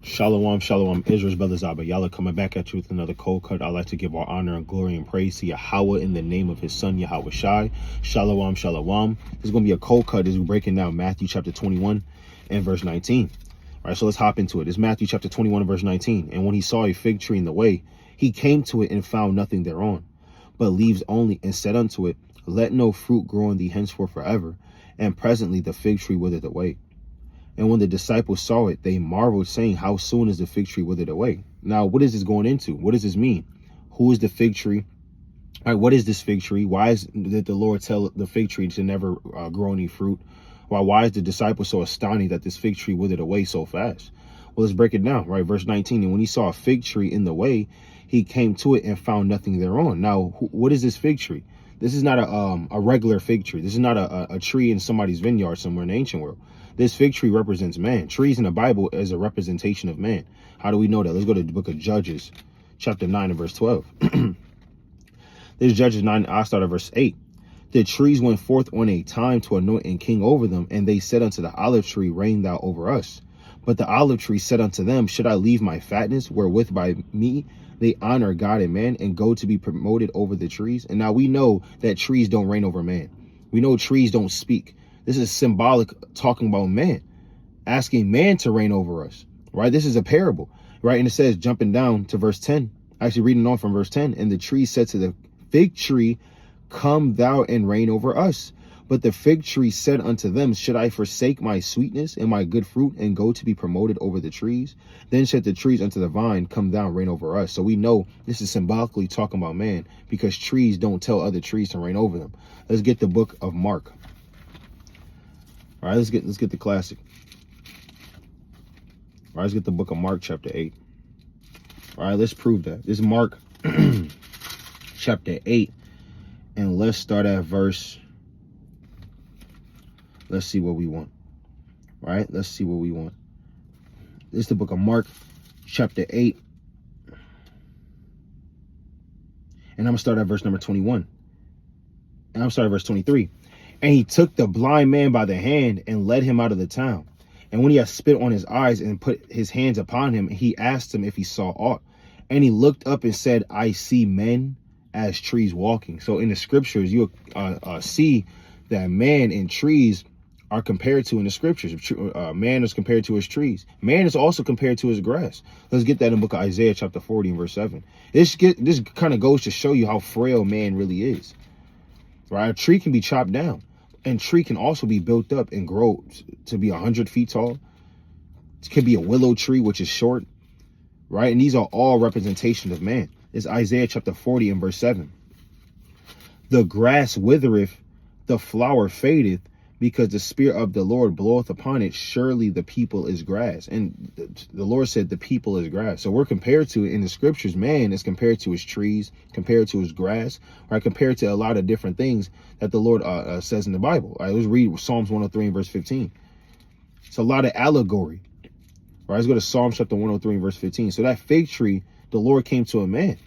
Shalom, shalom, Israel's brothers, Abba Yalla, coming back at you with another cold cut. I'd like to give our honor and glory and praise to Yahweh in the name of his son, Yahweh Shai. Shalom, shalom. This is going to be a cold cut as we're breaking down Matthew chapter 21 and verse 19. All right, so let's hop into it. It's Matthew chapter 21 and verse 19. And when he saw a fig tree in the way, he came to it and found nothing thereon, but leaves only, and said unto it, let no fruit grow in thee henceforth forever. And presently the fig tree withered away. And when the disciples saw it, they marveled, saying, how soon is the fig tree withered away? Now, what is this going into? What does this mean? Who is the fig tree? All right, what is this fig tree? Why did the Lord tell the fig tree to never grow any fruit? Why is the disciples so astonished that this fig tree withered away so fast? Well, let's break it down, right? Verse 19, and when he saw a fig tree in the way, he came to it and found nothing thereon. Now, what is this fig tree? This is not a regular fig tree. This is not a tree in somebody's vineyard somewhere in the ancient world. This fig tree represents man. Trees in the Bible is a representation of man. How do we know that? Let's go to the book of Judges, chapter 9 and verse 12. This is Judges 9, I'll start at verse 8. The trees went forth on a time to anoint a king over them, and they said unto the olive tree, reign thou over us. But the olive tree said unto them, should I leave my fatness, wherewith by me they honor God and man, and go to be promoted over the trees? And now we know that trees don't reign over man. We know trees don't speak. This is symbolic, talking about man, asking man to reign over us, right? This is a parable, right? And it says, jumping down to verse 10, actually reading on from verse 10, and the tree said to the fig tree, come thou and reign over us. But the fig tree said unto them, should I forsake my sweetness and my good fruit and go to be promoted over the trees? Then said the trees unto the vine, come down, reign over us. So we know this is symbolically talking about man, because trees don't tell other trees to reign over them. Let's get the book of Mark. All right, let's get the classic. All right, let's get the book of Mark chapter 8. All right, let's prove that. This is Mark chapter 8. And let's start at verse. Let's see what we want. All right, let's see what we want. This is the book of Mark chapter 8. And I'm going to start at verse number 21. And I'm starting at verse 23. And he took the blind man by the hand and led him out of the town. And when he had spit on his eyes and put his hands upon him, he asked him if he saw aught. And he looked up and said, I see men as trees walking. So in the scriptures, you see that man and trees are compared to in the scriptures. Man is compared to his trees. Man is also compared to his grass. Let's get that in the book of Isaiah chapter 40 and verse 7. This kind of goes to show you how frail man really is. Right? A tree can be chopped down. And tree can also be built up and grow to be 100 feet tall. It could be a willow tree, which is short, right? And these are all representations of man. It's Isaiah chapter 40 and verse 7. The grass withereth, the flower fadeth, because the spirit of the Lord bloweth upon it. Surely the people is grass. And the Lord said the people is grass. So we're compared to, in the scriptures, man is compared to his trees, compared to his grass, right? Compared to a lot of different things that the Lord says in the Bible. All right, let's read Psalms 103 and verse 15. It's a lot of allegory. Right, let's go to Psalms chapter 103 and verse 15. So that fig tree, the Lord came to a man,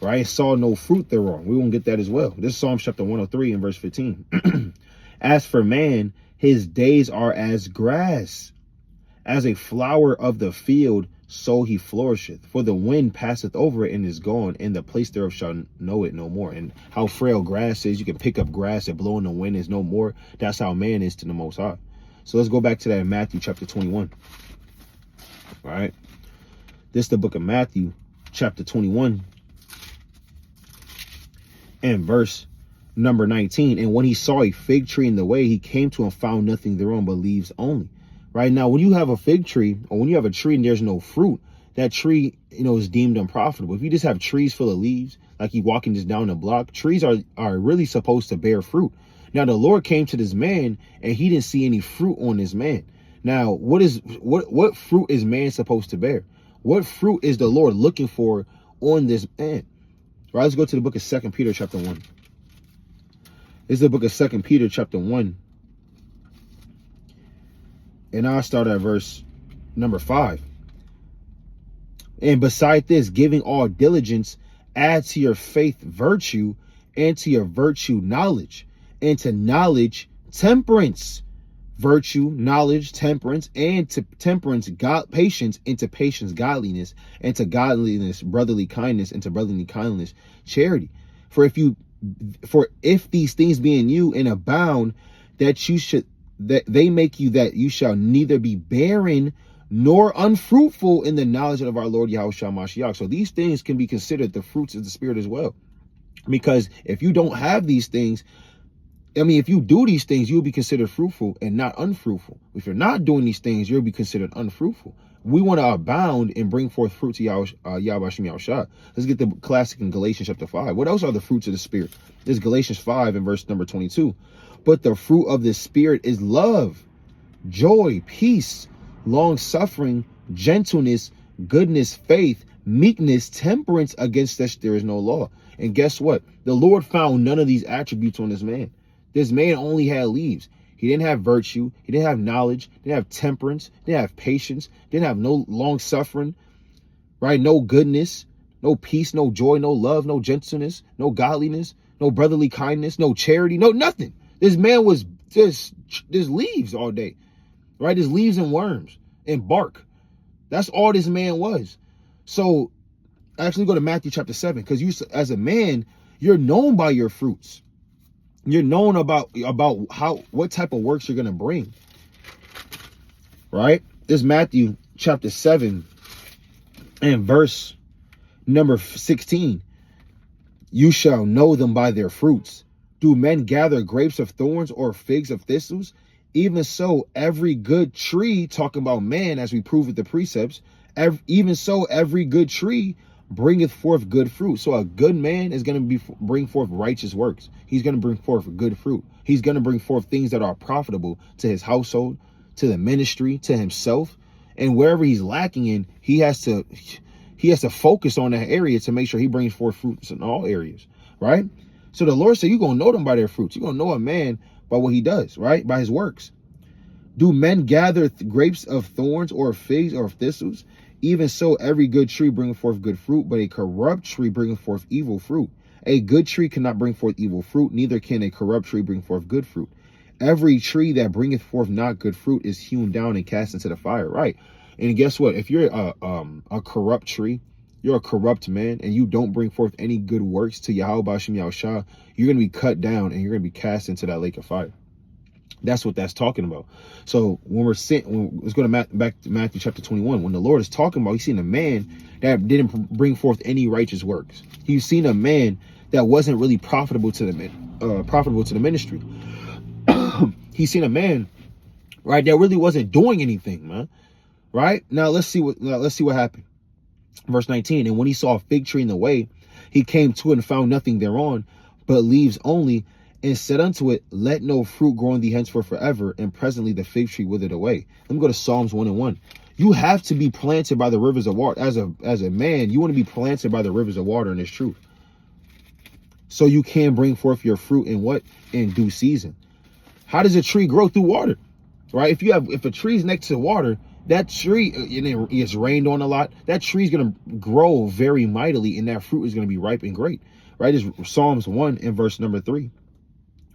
right, and saw no fruit thereon. We won't get that as well. This is Psalms chapter 103 and verse 15. As for man, his days are as grass, as a flower of the field, so he flourisheth. For the wind passeth over it and is gone, and the place thereof shall know it no more. And how frail grass is. You can pick up grass and blow in the wind is no more. That's how man is to the Most High. So let's go back to that in Matthew chapter 21. All right. This is the book of Matthew chapter 21 and verse number 19. And when he saw a fig tree in the way, he came to and found nothing thereon but leaves only. Right now, when you have a fig tree, or when you have a tree and there's no fruit, that tree, is deemed unprofitable. If you just have trees full of leaves, like you walking just down the block, trees are really supposed to bear fruit. Now, the Lord came to this man and he didn't see any fruit on this man. Now, what fruit is man supposed to bear? What fruit is the Lord looking for on this man? Right, let's go to the book of 2 Peter chapter 1. This is the book of 2 Peter chapter 1. And I'll start at verse number 5. And beside this, giving all diligence, add to your faith virtue, and to your virtue knowledge, and to knowledge temperance. virtue, knowledge, temperance, and to temperance, patience, and to patience, godliness, and to godliness, brotherly kindness, and to brotherly kindness, charity. For if these things be in you and abound, that they make you that you shall neither be barren nor unfruitful in the knowledge of our Lord Yahushua Mashiach. So these things can be considered the fruits of the Spirit as well. Because if you don't have these things, if you do these things, you'll be considered fruitful and not unfruitful. If you're not doing these things, you'll be considered unfruitful. We want to abound and bring forth fruit to Yahushua. Let's get the classic in Galatians chapter 5. What else are the fruits of the Spirit? This is Galatians 5 and verse number 22. But the fruit of the Spirit is love, joy, peace, long-suffering, gentleness, goodness, faith, meekness, temperance. Against such there is no law. And guess what? The Lord found none of these attributes on this man. This man only had leaves. He didn't have virtue. He didn't have knowledge. Didn't have temperance. Didn't have patience. Didn't have no long suffering, right? No goodness, no peace, no joy, no love, no gentleness, no godliness, no brotherly kindness, no charity, no nothing. This man was just leaves all day, right? Just leaves and worms and bark. That's all this man was. So actually go to Matthew chapter 7, because you, as a man, you're known by your fruits. You're known about what type of works you're going to bring, right? This Matthew chapter 7 and verse number 16. You shall know them by their fruits. Do men gather grapes of thorns or figs of thistles? Even so, every good tree, talking about man as we prove with the precepts, even so, every good tree bringeth forth good fruit. So a good man is going to bring forth righteous works. He's going to bring forth good fruit. He's going to bring forth things that are profitable to his household, to the ministry, to himself. And wherever he's lacking in, he has to focus on that area to make sure he brings forth fruits in all areas, right? So the Lord said, you're going to know them by their fruits. You're going to know a man by what he does, right? By his works. Do men gather grapes of thorns or figs or thistles? Even so, every good tree bringeth forth good fruit, but a corrupt tree bringeth forth evil fruit. A good tree cannot bring forth evil fruit, neither can a corrupt tree bring forth good fruit. Every tree that bringeth forth not good fruit is hewn down and cast into the fire, right? And guess what? If you're a corrupt tree, you're a corrupt man, and you don't bring forth any good works to Yahweh Bashim Yahushua, you're going to be cut down and you're going to be cast into that lake of fire. That's what that's talking about. So when let's go back to Matthew chapter 21. When the Lord is talking about, he's seen a man that didn't bring forth any righteous works. He's seen a man that wasn't really profitable to the ministry. He's seen a man, right, that really wasn't doing anything, man. Right? Now let's see what happened. Verse 19. And when he saw a fig tree in the way, he came to it and found nothing thereon, but leaves only, and said unto it, let no fruit grow in thee henceforth forever. And presently the fig tree withered away. Let me go to Psalms 1:1. You have to be planted by the rivers of water. As a man, you want to be planted by the rivers of water in this truth, so you can bring forth your fruit in due season. How does a tree grow? Through water, right? If a tree is next to water, that tree, it's rained on a lot, that tree is going to grow very mightily, and that fruit is going to be ripe and great, right? It's Psalms 1 and verse number 3.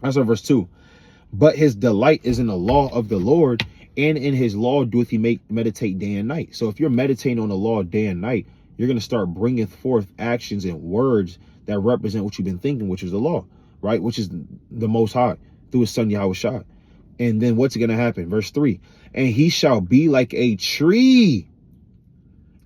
That's on verse 2. But his delight is in the law of the Lord, and in his law doeth he meditate day and night. So if you're meditating on the law day and night, you're going to start bringing forth actions and words that represent what you've been thinking, which is the law, right? Which is the Most High through his son Yahushua. And then what's going to happen? Verse 3. And he shall be like a tree.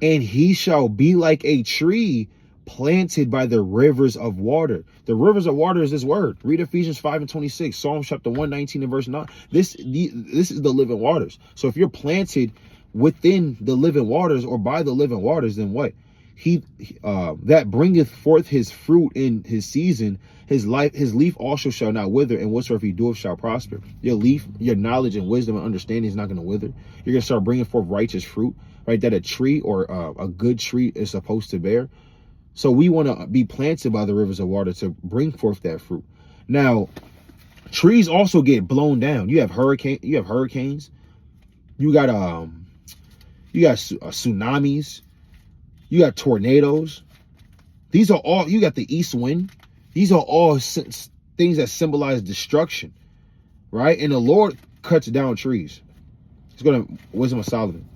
And he shall be like a tree planted by the rivers of water. The rivers of water is this word. Read Ephesians 5 and 26, Psalms chapter 119 and verse 9. This is the living waters. So if you're planted within the living waters or by the living waters, then what? He that bringeth forth his fruit in his season, his leaf also shall not wither, and whatsoever he doeth shall prosper. Your leaf, your knowledge and wisdom and understanding is not going to wither. You're going to start bringing forth righteous fruit, right? That a tree or a good tree is supposed to bear. So we want to be planted by the rivers of water to bring forth that fruit. Now, trees also get blown down. You have hurricanes. You got tsunamis. You got tornadoes. These are all, you got the east wind. These are all things that symbolize destruction, right? And the Lord cuts down trees. Let's go to Wisdom of Solomon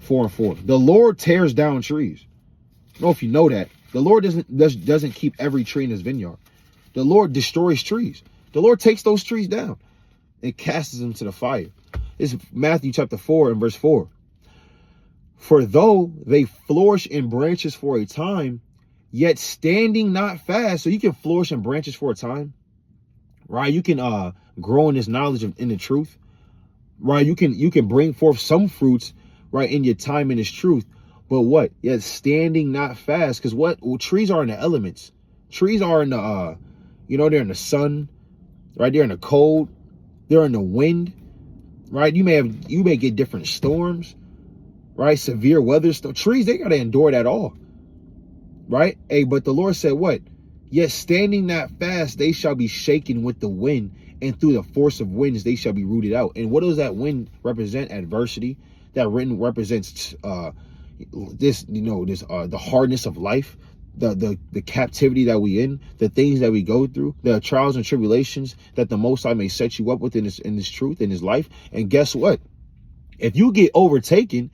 4:4. The Lord tears down trees. I don't know if you know that. The Lord doesn't keep every tree in his vineyard. The Lord destroys trees. The Lord takes those trees down and casts them to the fire. It's Matthew chapter 4 and verse 4. For though they flourish in branches for a time, yet standing not fast. So you can flourish in branches for a time, right? You can grow in this knowledge in the truth, right? You can bring forth some fruits, right, in your time in this truth. But what? Yet standing not fast. Because what? Well, trees are in the elements. Trees are in the they're in the sun, right? They're in the cold, they're in the wind, right? You may get different storms, right? Severe weather. Trees, they gotta endure that all, right? Hey, but the Lord said what? Yet standing not fast, they shall be shaken with the wind, and through the force of winds they shall be rooted out. And what does that wind represent? Adversity. That wind represents the hardness of life, the captivity that we in, the things that we go through, the trials and tribulations that the Most High may set you up with in this truth, in his life. And guess what? If you get overtaken,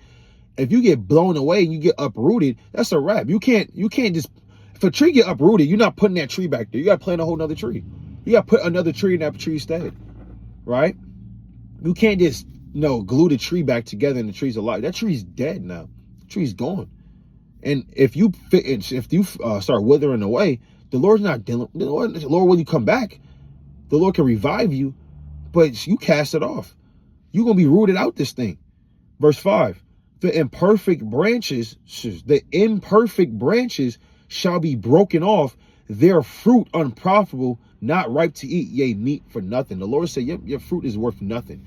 if you get blown away and you get uprooted, that's a wrap. You can't just, if a tree get uprooted, you're not putting that tree back there. You got to plant a whole nother tree. You got to put another tree in that tree's stead, right? You can't just, glue the tree back together and the tree's alive. That tree's dead now. The tree's gone. And if you start withering away, the Lord's not dealing. The Lord, when you come back, the Lord can revive you, but you cast it off. You're going to be rooted out this thing. Verse 5, the imperfect branches shall be broken off, their fruit unprofitable, not ripe to eat, yea, meat for nothing. The Lord said, your fruit is worth nothing.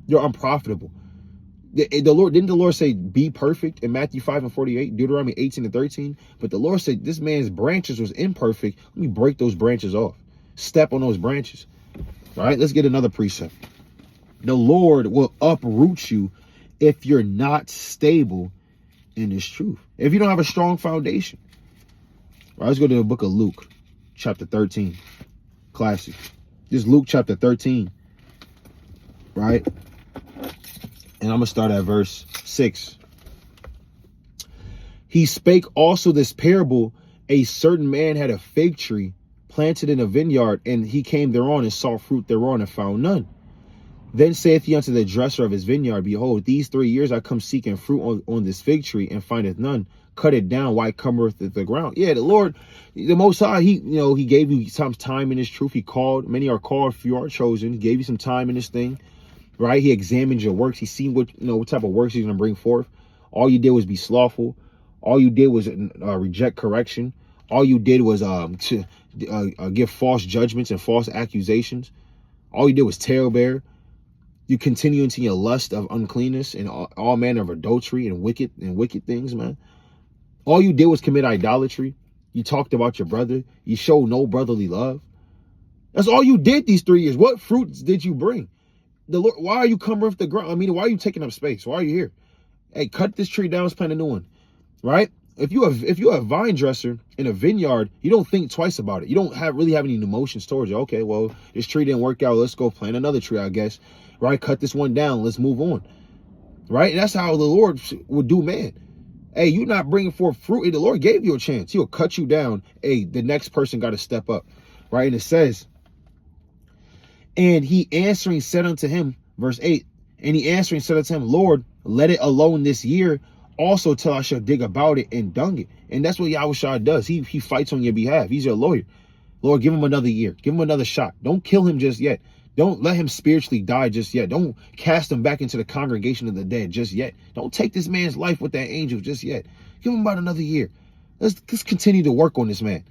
You're unprofitable. Didn't the Lord say, be perfect in Matthew 5:48, Deuteronomy 18:13? But the Lord said, this man's branches was imperfect. Let me break those branches off. Step on those branches. All right, let's get another precept. The Lord will uproot you if you're not stable in this truth. If you don't have a strong foundation. All right, let's go to the book of Luke, chapter 13. Classic. This is Luke chapter 13. Right? And I'm going to start at verse 6. He spake also this parable. A certain man had a fig tree planted in a vineyard, and he came thereon and saw fruit thereon and found none. Then saith he unto the dresser of his vineyard, behold, these 3 years I come seeking fruit on this fig tree and findeth none. Cut it down, why cometh the ground? Yeah, the Lord, the Most High, he gave you some time in his truth. He called, many are called, few are chosen. He gave you some time in this thing. Right? He examined your works. He seen what type of works he's going to bring forth. All you did was be slothful. All you did was reject correction. All you did was to give false judgments and false accusations. All you did was talebear. You continue into your lust of uncleanness and all manner of adultery and wicked things, man. All you did was commit idolatry. You talked about your brother. You showed no brotherly love. That's all you did these 3 years. What fruits did you bring? The Lord, why are you coming off the ground? I mean, why are you taking up space? Why are you here? Hey, cut this tree down. Let's plant a new one, right? If you're a vine dresser in a vineyard, you don't think twice about it. You don't really have any emotions towards it. Okay, well, this tree didn't work out. Let's go plant another tree, I guess. Right? Cut this one down. Let's move on. Right? And that's how the Lord would do man. Hey, you're not bringing forth fruit. The Lord gave you a chance. He'll cut you down. Hey, the next person got to step up. Right? And it says, and he answering said unto him, verse 8, and he answering said unto him, Lord, let it alone this year also till I shall dig about it and dung it. And that's what Yahushua does. He fights on your behalf. He's your lawyer. Lord, give him another year. Give him another shot. Don't kill him just yet. Don't let him spiritually die just yet. Don't cast him back into the congregation of the dead just yet. Don't take this man's life with that angel just yet. Give him about another year. Let's continue to work on this man.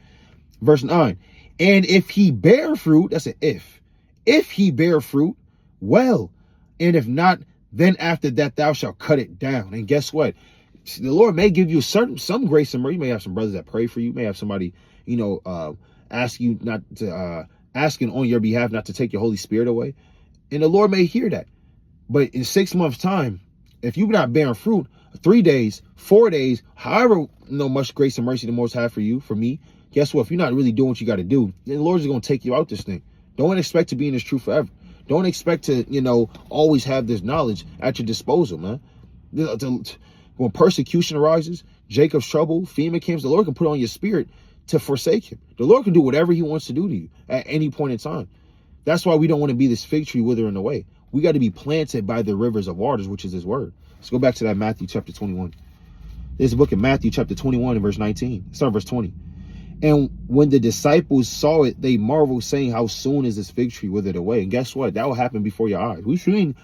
Verse 9, and if he bear fruit, that's an if. If he bear fruit, well, and if not, then after that thou shalt cut it down. And guess what? The Lord may give you some grace and mercy. You may have some brothers that pray for you. You may have somebody, ask you not to, asking on your behalf not to take your Holy Spirit away. And the Lord may hear that. But in 6 months' time, if you're not bearing fruit, 3 days, 4 days, however much grace and mercy the Most High for you, for me, guess what? If you're not really doing what you got to do, then the Lord is going to take you out this thing. Don't expect to be in this truth forever. Don't expect to, always have this knowledge at your disposal, man. When persecution arises, Jacob's trouble, FEMA camps, the Lord can put on your spirit to forsake him. The Lord can do whatever he wants to do to you at any point in time. That's why we don't want to be this fig tree withering away. We got to be planted by the rivers of waters, which is his word. Let's go back to that Matthew chapter 21. There's a book in Matthew chapter 21 and verse 19. Start verse 20. And when the disciples saw it, they marveled, saying, how soon is this fig tree withered away? And guess what? That will happen before your eyes. We've seen,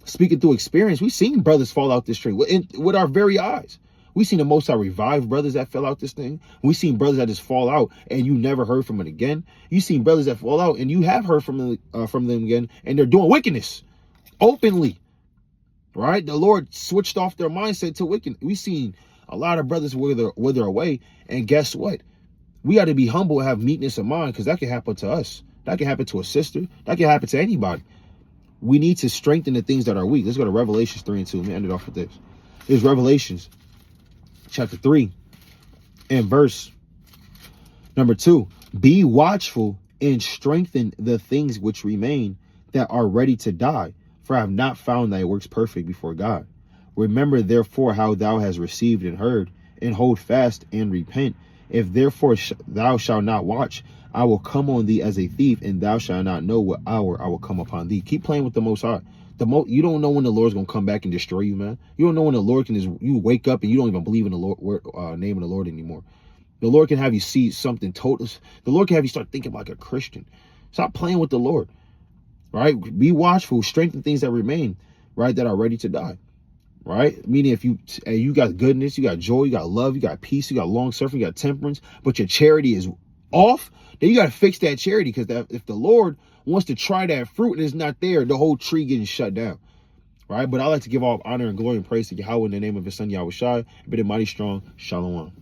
speaking through experience, we've seen brothers fall out this tree with our very eyes. We've seen the Most High revive brothers that fell out this thing. We've seen brothers that just fall out and you never heard from it again. You've seen brothers that fall out and you have heard from them again, and they're doing wickedness openly, right? The Lord switched off their mindset to wickedness. We've seen a lot of brothers wither away, and guess what? We got to be humble and have meekness of mind, because that can happen to us. That can happen to a sister. That can happen to anybody. We need to strengthen the things that are weak. Let's go to Revelations 3 and 2. Let me end it off with this. Here's Revelations chapter 3 and verse number 2. Be watchful and strengthen the things which remain that are ready to die, for I have not found thy works perfect before God. Remember therefore how thou hast received and heard, and hold fast and repent. If therefore thou shalt not watch, I will come on thee as a thief, and thou shalt not know what hour I will come upon thee. Keep playing with the Most High. You don't know when the Lord's gonna come back and destroy you, man. You don't know when the Lord can you wake up and you don't even believe in the Lord name of the Lord anymore. The Lord can have you see something total. The Lord can have you start thinking like a Christian. Stop playing with the Lord, right? Be watchful, strengthen things that remain, right, that are ready to die, right? Meaning if you got goodness, you got joy, you got love, you got peace, you got long suffering, you got temperance, but your charity is off, then you got to fix that charity, because if the Lord wants to try that fruit and it's not there, the whole tree getting shut down, right? But I like to give all honor and glory and praise to Yahweh in the name of his son Yahweh Shai, but mighty strong. Shalom.